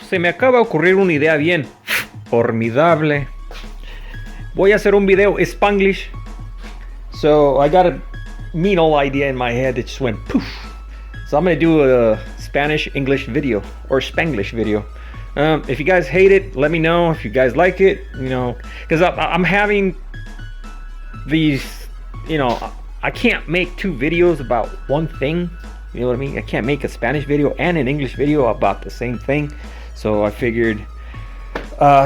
Se me acaba de ocurrir una idea bien formidable. Voy a hacer un video Spanglish. So I got a mean old idea in my head that just went poof. So I'm gonna do a Spanish English video or Spanglish video. If you guys hate it, let me know. If you guys like it, you know, because I'm having these, you know, I can't make two videos about one thing. You know what I mean? I can't make a Spanish video and an English video about the same thing. So I figured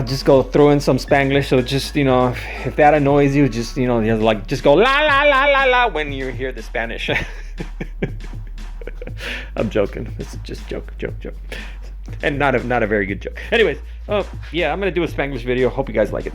just go throw in some Spanglish. So just, you know, if that annoys you, just, you know, just go la la la la la when you hear the Spanish. I'm joking. It's just joke. And not a very good joke. Anyways, yeah, I'm gonna do a Spanglish video. Hope you guys like it.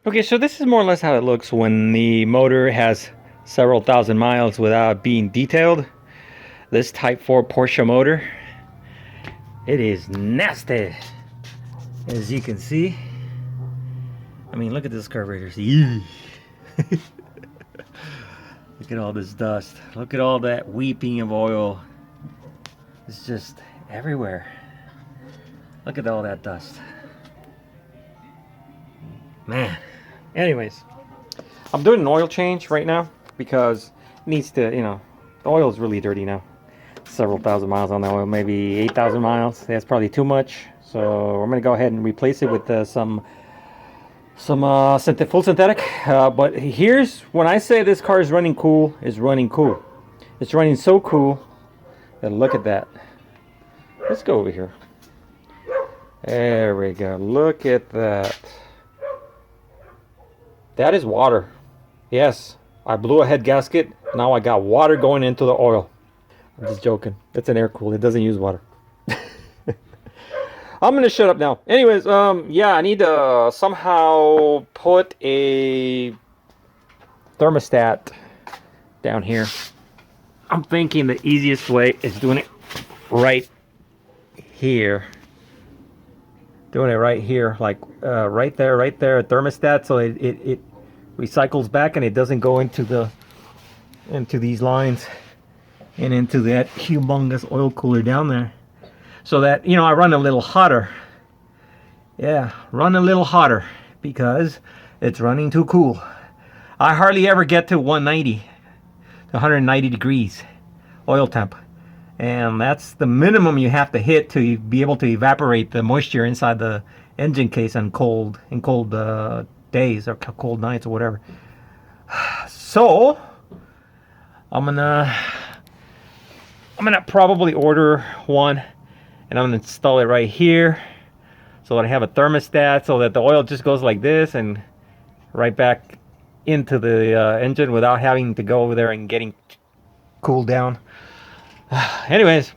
Okay, so this is more or less how it looks when the motor has several thousand miles without being detailed. This Type 4 Porsche motor, it is nasty, as you can see. I mean, look at this carburetor. Look at all this dust. Look at all that weeping of oil. It's just everywhere. Look at all that dust. Man. Anyways, I'm doing an oil change right now because it needs to, you know, the oil is really dirty now. Several thousand miles on the oil, maybe 8,000 miles. That's probably too much. So I'm going to go ahead and replace it with some full synthetic. But here's when I say this car is running cool, it's running cool. It's running so cool that look at that. Let's go over here. There we go. Look at that. That is water. Yes, I blew a head gasket. Now I got water going into the oil. I'm just joking. It's an air cool. It doesn't use water. I'm gonna shut up now. Anyways, yeah, I need to somehow put a thermostat down here. I'm thinking the easiest way is doing it right here. Doing it right here, like right there, a thermostat, so it recycles back and it doesn't go into these lines and into that humongous oil cooler down there. So that, you know, I run a little hotter. Yeah, run a little hotter because it's running too cool. I hardly ever get to 190 degrees oil temp. And that's the minimum you have to hit to be able to evaporate the moisture inside the engine case on cold days or cold nights or whatever. So I'm gonna probably order one, and I'm gonna install it right here so that I have a thermostat so that the oil just goes like this and right back into the engine without having to go over there and getting cooled down. Anyways,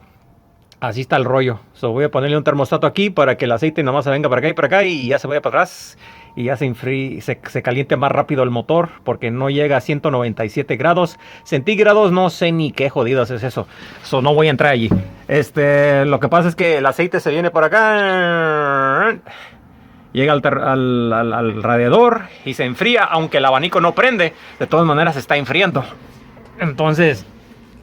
así está el rollo. So voy a ponerle un termostato aquí para que el aceite nomás se venga para acá y ya se vaya para atrás y ya se caliente más rápido el motor porque no llega a 197 grados centígrados. No sé ni qué jodidos es eso. So no voy a entrar allí. Lo que pasa es que el aceite se viene por acá, llega al radiador y se enfría, aunque el abanico no prende. De todas maneras se está enfriando. Entonces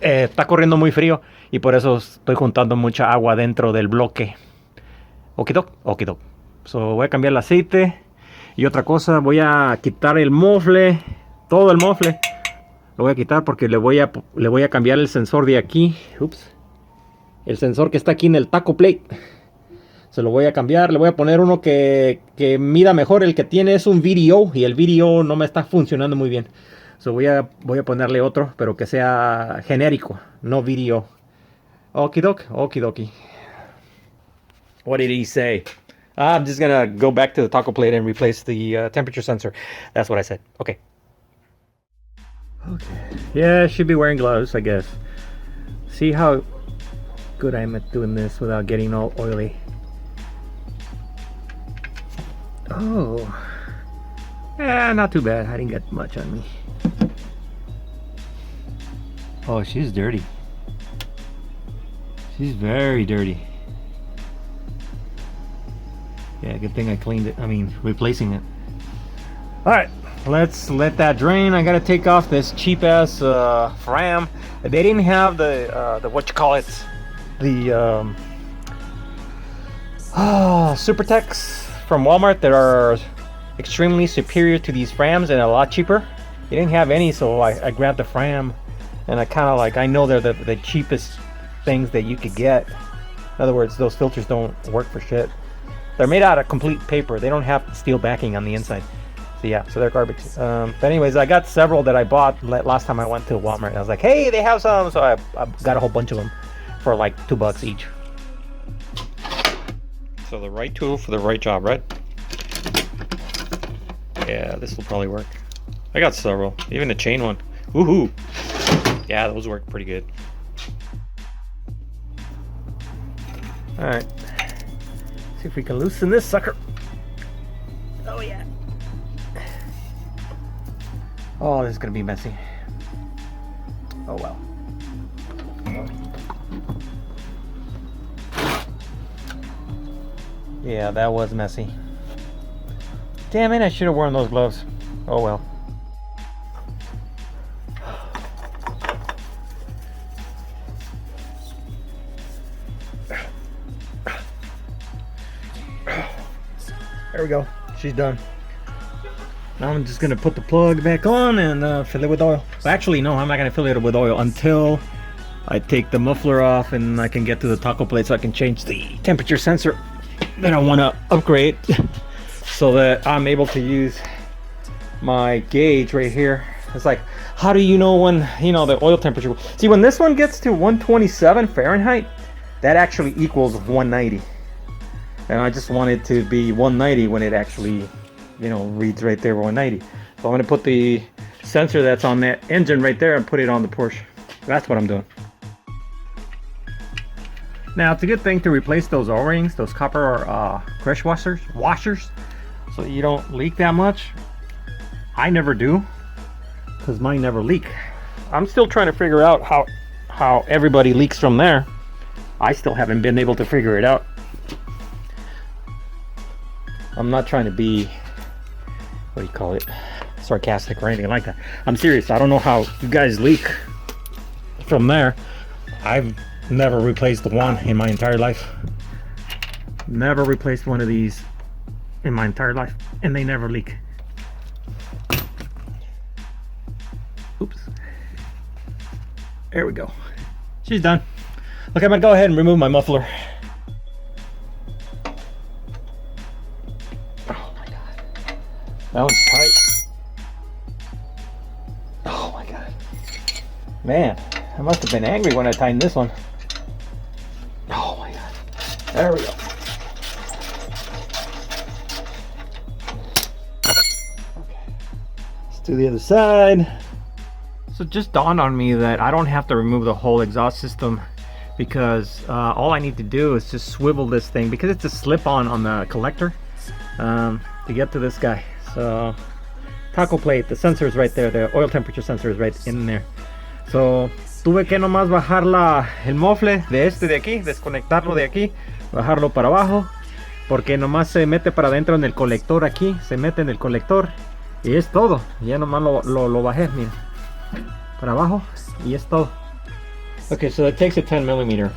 está corriendo muy frío y por eso estoy juntando mucha agua dentro del bloque. Okidok. So voy a cambiar el aceite. Y otra cosa, voy a quitar el mofle, todo el mofle. Lo voy a quitar porque le voy a cambiar el sensor de aquí. Ups. El sensor que está aquí en el taco plate. Se lo voy a cambiar. Le voy a poner uno que mida mejor. El que tiene es un VDO y el VDO no me está funcionando muy bien. So voy a ponerle otro, pero que sea genérico, no VDO. Okidoki. What did he say? I'm just gonna go back to the taco plate and replace the temperature sensor. That's what I said. Okay. Yeah, I should be wearing gloves, I guess. See how good I'm at doing this without getting all oily. Oh. Yeah, not too bad. I didn't get much on me. Oh, she's dirty. She's very dirty. Yeah, good thing I cleaned it. I mean, replacing it. All right, let's let that drain. I gotta take off this cheap ass Fram. They didn't have the what you call it, the Supertex from Walmart that are extremely superior to these Frams and a lot cheaper. They didn't have any, so I grabbed the Fram, and I kind of like, I know they're the cheapest things that you could get. In other words, those filters don't work for shit. They're made out of complete paper. They don't have steel backing on the inside. So yeah, so they're garbage. But anyways, I got several that I bought last time I went to Walmart. I was like, hey, they have some. So I got a whole bunch of them for like $2 each. So the right tool for the right job, right? Yeah, this will probably work. I got several, even the chain one. Woohoo! Yeah, those work pretty good. All right, see if we can loosen this sucker. Oh yeah. Oh, this is gonna be messy. Oh well. Yeah, that was messy. Damn it, I should have worn those gloves. Oh well. There we go. She's done. Now I'm just gonna put the plug back on and fill it with oil. Actually, no, I'm not gonna fill it with oil until I take the muffler off and I can get to the taco plate so I can change the temperature sensor that I want to upgrade so that I'm able to use my gauge right here. It's like, how do you know when, you know, the oil temperature? See, when this one gets to 127 Fahrenheit, that actually equals 190. And I just want it to be 190 when it actually, you know, reads right there 190. So I'm going to put the sensor that's on that engine right there and put it on the Porsche. That's what I'm doing. Now it's a good thing to replace those O-rings, those copper crush washers, so you don't leak that much. I never do, because mine never leak. I'm still trying to figure out how everybody leaks from there. I still haven't been able to figure it out. I'm not trying to be, what do you call it, sarcastic or anything like that. I'm serious. I don't know how you guys leak from there. I've never replaced one in my entire life. Never replaced one of these in my entire life, and they never leak. Oops. There we go. She's done. Okay, I'm gonna go ahead and remove my muffler. Oh my god. That one's tight. Oh my god. Man, I must have been angry when I tightened this one. Oh my god. There we go. Okay. Let's do the other side. So it just dawned on me that I don't have to remove the whole exhaust system, because all I need to do is just swivel this thing, because it's a slip-on the collector, to get to this guy. So taco plate, the sensor is right there, the oil temperature sensor is right in there. So tuve que nomás bajar el mofle de aquí, desconectarlo de aquí, bajarlo para abajo, porque nomás se mete para adentro en el colector aquí, se mete en el colector y es todo. Ya nomás lo bajé, mira, para abajo y es todo. Okay, so it takes a 10mm.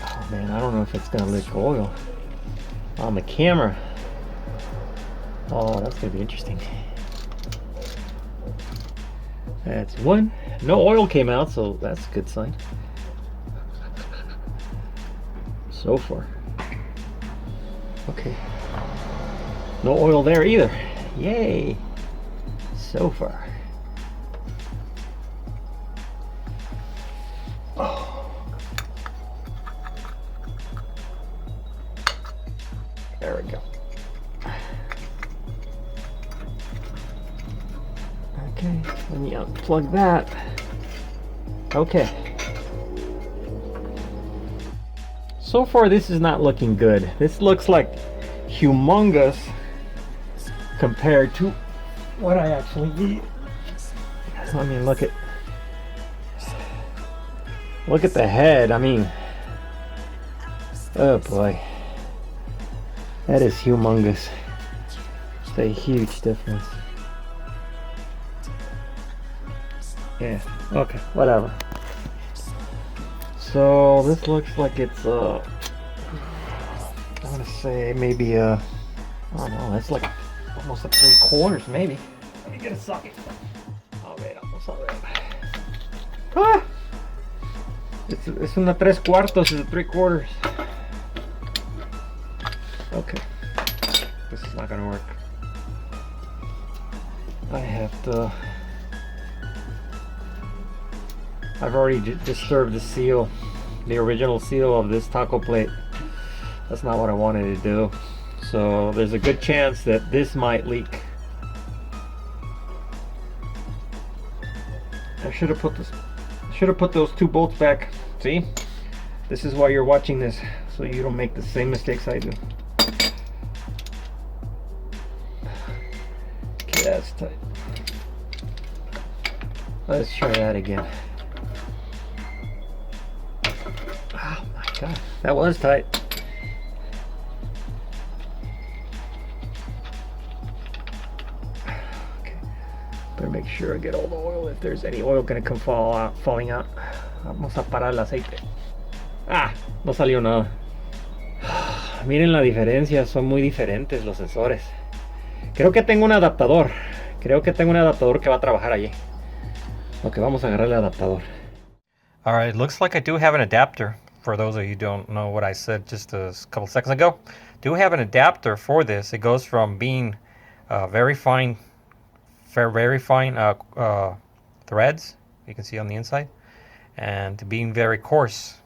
Oh man, I don't know if it's gonna lick oil on the camera. Oh, that's gonna be interesting. That's one. No oil came out, so that's a good sign. So far. Okay. No oil there either. Yay. So far. Oh. There we go. Okay, let me unplug that. Okay. So far this is not looking good. This looks like humongous compared to what I actually need. I mean, look at the head. I mean, oh boy. That is humongous. It's a huge difference. Yeah, okay, whatever. So this looks like it's I'm gonna say maybe I don't know, that's like almost a 3/4 maybe. Let me get a socket. A ver, vamos a ver. Ah! Es una 3/4, it's a 3/4. Okay, this is not gonna work. I've already disturbed the seal, the original seal of this taco plate. That's not what I wanted to do. So there's a good chance that this might leak. I should have put those 2 bolts back. See? This is why you're watching this, so you don't make the same mistakes I do. Okay, that's tight. Let's try that again. Oh my god, that was tight. Okay, better make sure I get all the oil. If there's any oil gonna come falling out. Vamos a parar el aceite. Ah, no salió nada. Miren la diferencia, son muy diferentes los sensores. Creo que tengo un adaptador. Creo que tengo un adaptador que va a trabajar allí. Ok, vamos a agarrar el adaptador. Alright, looks like I do have an adapter. For those of you who don't know what I said just a couple seconds ago, do have an adapter for this. It goes from being very fine threads, you can see on the inside, and to being very coarse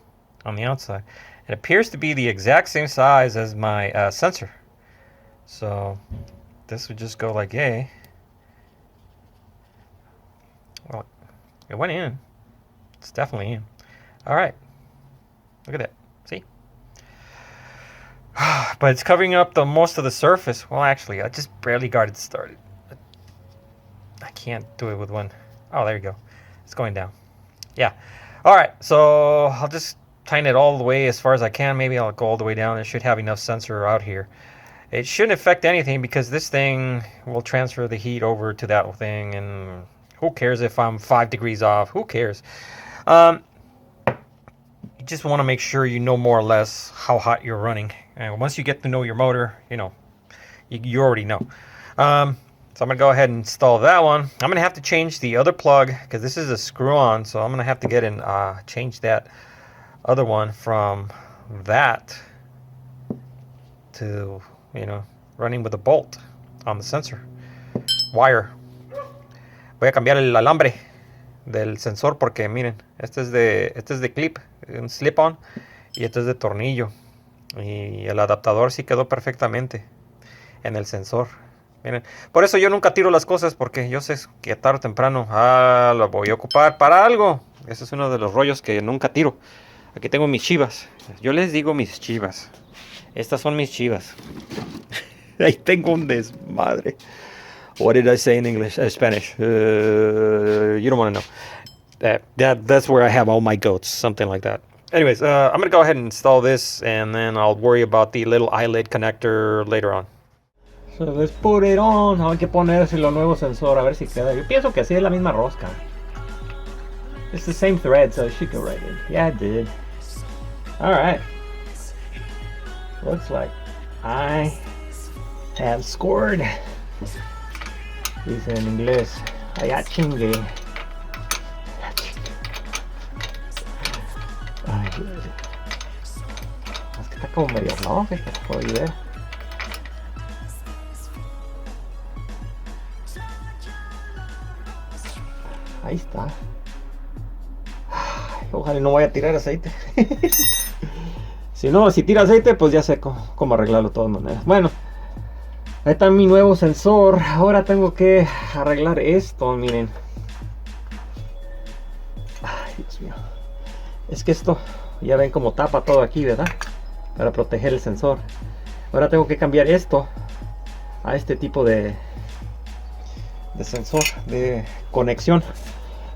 on the outside. It appears to be the exact same size as my sensor. So this would just go like, yay. Well, it went in. It's definitely in. All right. Look at that. See? But it's covering up the most of the surface. Well, actually, I just barely got it started. I can't do it with one. Oh, there you go. It's going down. Yeah. All right. So I'll just tighten it all the way as far as I can. Maybe I'll go all the way down. It should have enough sensor out here. It shouldn't affect anything because this thing will transfer the heat over to that thing, and who cares if I'm 5 degrees off? Who cares? You just want to make sure you know more or less how hot you're running. And once you get to know your motor, you know, you already know. So I'm going to go ahead and install that one. I'm going to have to change the other plug because this is a screw-on. So I'm going to have to get and change that other one from that to, you know, running with a bolt on the sensor. Wire. Voy a cambiar el alambre del sensor porque miren, este es de clip, un slip-on, y este es de tornillo, y el adaptador sí quedó perfectamente en el sensor. Miren, por eso yo nunca tiro las cosas, porque yo sé que tarde o temprano lo voy a ocupar para algo. Ese es uno de los rollos que nunca tiro. Aquí tengo mis chivas. Yo les digo mis chivas. Estas son mis chivas. Ahí tengo un desmadre. What did I say in English? Spanish. You don't want to know. That's where I have all my goats, something like that. Anyways, I'm going to go ahead and install this, and then I'll worry about the little eyelid connector later on. So let's put it on. Hay que ponerse lo nuevo sensor, a ver si queda. Yo pienso que así es la misma rosca. It's the same thread, so it should go right in. Yeah, it did. Alright. Looks like I have scored. Dice en inglés, allá chingue. Ay, es que está como medio flojo, que puedo ver. Ahí está. Ay, ojalá no vaya a tirar aceite. Si tira aceite, pues ya sé cómo arreglarlo de todas maneras. Bueno. Ahí está mi nuevo sensor. Ahora tengo que arreglar esto, miren. Ay, Dios mío. Es que esto, ya ven como tapa todo aquí, ¿verdad? Para proteger el sensor. Ahora tengo que cambiar esto a este tipo de sensor, de conexión.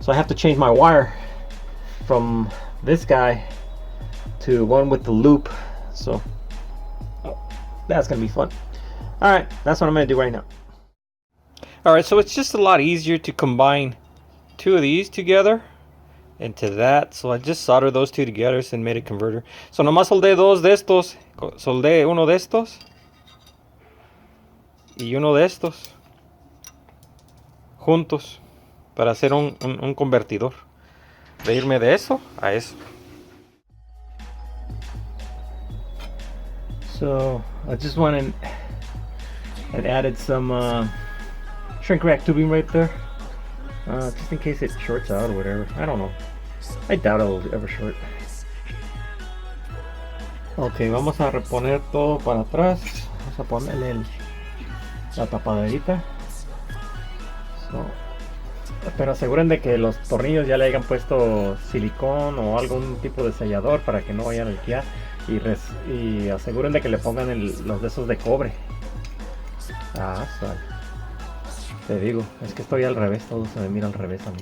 So I have to change my wire from this guy to one with the loop. So That's gonna be fun. All right, that's what I'm gonna do right now. All right, so it's just a lot easier to combine two of these together into that. So I just soldered those two together and made a converter. So nomás soldé dos de estos. Soldé uno de estos y uno de estos juntos para hacer un convertidor. De irme de eso a eso. So I just went and added some shrink wrap tubing right there, just in case it shorts out or whatever. I don't know. I doubt it'll ever short. Ok, vamos a reponer todo para atrás. Vamos a ponerle la tapaderita. So, pero aseguren de que los tornillos ya le hayan puesto silicón o algún tipo de sellador para que no vayan a liquear. Y aseguren de que le pongan los de esos de cobre. Te digo, es que estoy al revés, todo se me mira al revés a mí.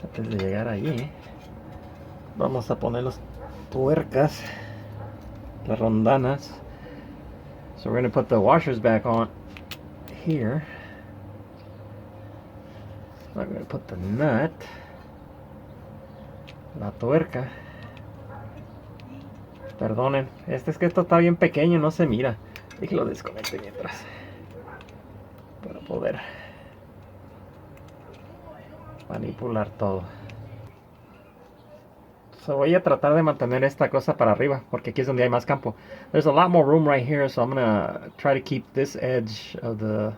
Antes de llegar allí, vamos a poner las tuercas, las rondanas. So we're going to put the washers back on here. I'm going to put the nut, la tuerca. Perdonen, es que esto está bien pequeño, no se mira. Y que lo desconecte mientras, para poder manipular todo. So voy a tratar de mantener esta cosa para arriba, porque aquí es donde hay más campo. There's a lot more room right here, so I'm gonna try to keep this edge of the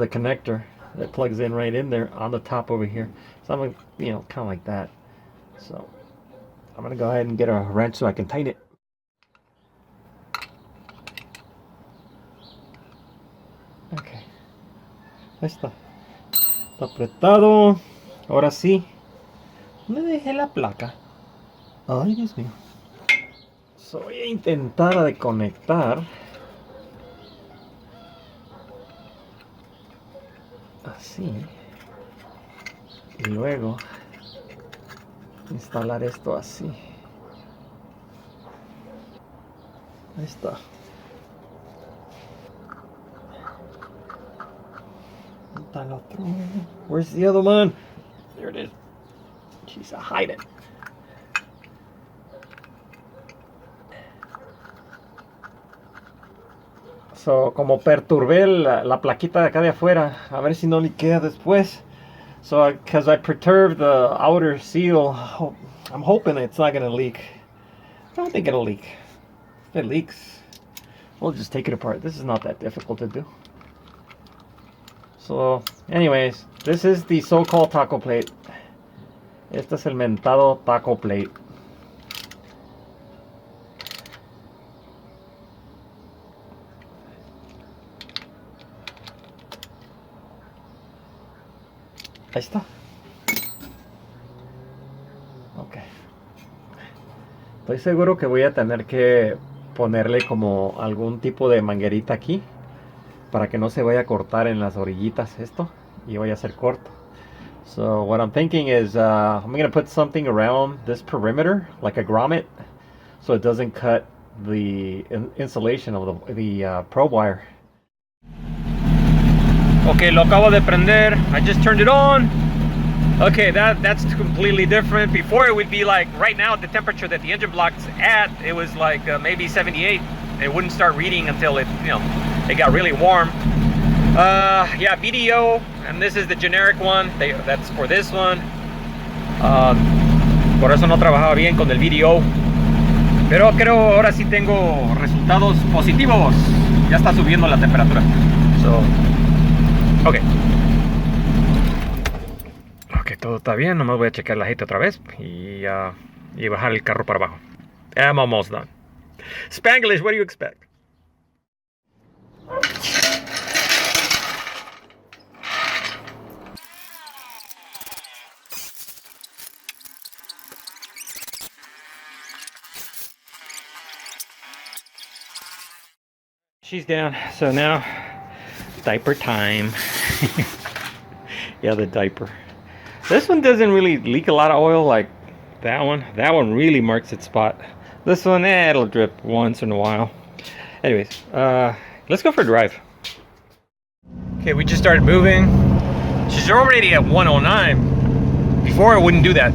connector that plugs in right in there on the top over here. So I'm gonna, kind of like that. So I'm gonna go ahead and get a wrench so I can tighten it. Okay, ahí está. Está apretado. Ahora sí. ¿Dónde dejé la placa? Ay, Dios mío. So, voy a intentar de conectar. Así. Y luego instalar esto así. Ahí está. ¿Dónde está el otro? Where's the other one? There it is. Jeez, I hide it. So, como perturbé la plaquita de acá de afuera, a ver si no liquea después. So, because I perturbed the outer seal, I'm hoping it's not going to leak. I don't think it'll leak. If it leaks, we'll just take it apart. This is not that difficult to do. So, anyways, this is the so-called taco plate. Este es el mentado taco plate. Ahí está. Ok. Estoy seguro que voy a tener que ponerle como algún tipo de manguerita aquí para que no se vaya a cortar en las orillitas esto y vaya a ser corto. So what I'm thinking is I'm going to put something around this perimeter, like a grommet, so it doesn't cut the insulation of the probe wire. Okay, lo acabo de prender. I just turned it on. Okay, that's completely different. Before it would be like, right now at the temperature that the engine block's at, it was like maybe 78. It wouldn't start reading until it got really warm. Yeah, BDO, and this is the generic one. That's for this one. Por eso no trabajaba bien con el BDO. Pero creo ahora sí tengo resultados positivos. Ya está subiendo la temperatura. So, ok. Ok, todo está bien. Nomás voy a checar el aceite otra vez y bajar el carro para abajo. I'm almost done. Spanglish, what do you expect? She's down, so now diaper time. Yeah, the diaper. This one doesn't really leak a lot of oil like That one really marks its spot. This one, it'll drip once in a while. Anyways, let's go for a drive. Okay, we just started moving. She's already at 109. Before I wouldn't do that.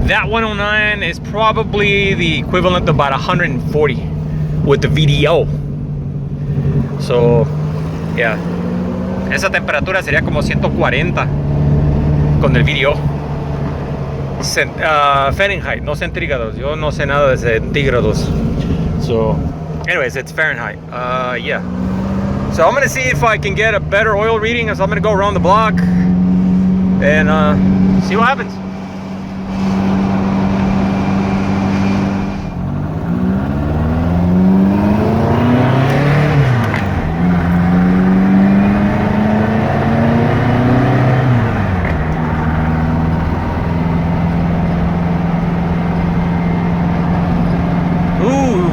That 109 is probably the equivalent of about 140 with the VDO. So, yeah. Esa temperatura sería como 140 con el VDO. Fahrenheit, no centígrados. Yo no sé nada de centígrados. So, anyways, it's Fahrenheit. Yeah. So I'm gonna see if I can get a better oil reading. So I'm gonna go around the block and see what happens. Ooh,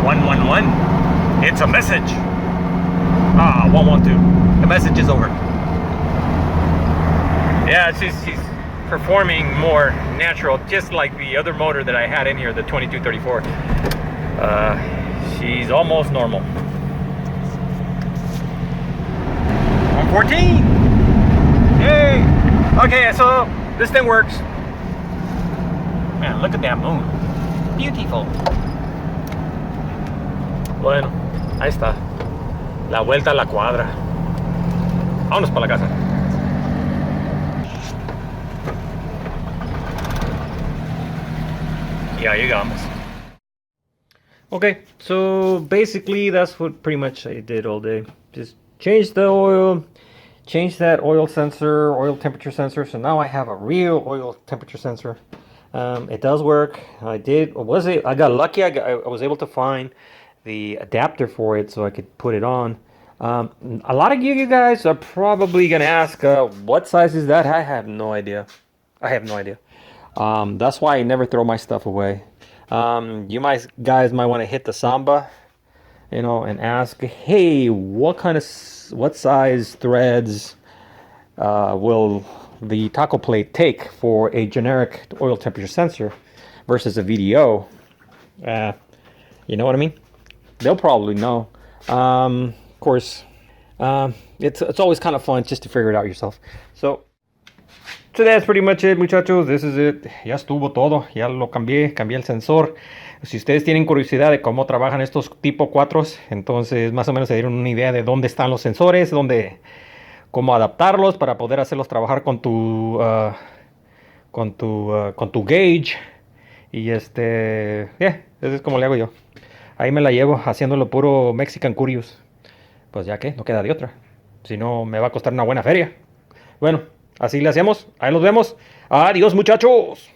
111. It's a message. 112. The message is over. Yeah, she's performing more natural, just like the other motor that I had in here, the 2234. She's almost normal. 114. Yay! Okay, so this thing works. Man, look at that moon. Beautiful. Bueno, ahí está. La vuelta a la cuadra. Vámonos para la casa. Yeah, llegamos. Okay, so basically that's what pretty much I did all day. Just change the oil, change that oil sensor, oil temperature sensor. So now I have a real oil temperature sensor. It does work. I got lucky. I was able to find the adapter for it so I could put it on. A lot of you guys are probably gonna ask, what size is that? I have no idea. That's why I never throw my stuff away. Guys might want to hit the Samba, and ask, hey, what size threads will the taco plate take for a generic oil temperature sensor versus a VDO? You know what I mean? They'll probably know. Of course, it's always kind of fun just to figure it out yourself. So that's pretty much it, muchachos. This is it. Ya estuvo todo. Ya lo cambié el sensor. Si ustedes tienen curiosidad de cómo trabajan estos tipo 4, entonces más o menos se dieron una idea de dónde están los sensores, cómo adaptarlos para poder hacerlos trabajar con tu gauge. Y eso es como le hago yo. Ahí me la llevo haciéndolo puro Mexican Curious. Pues ya que, no queda de otra. Si no, me va a costar una buena feria. Bueno, así le hacemos. Ahí los vemos. Adiós, muchachos.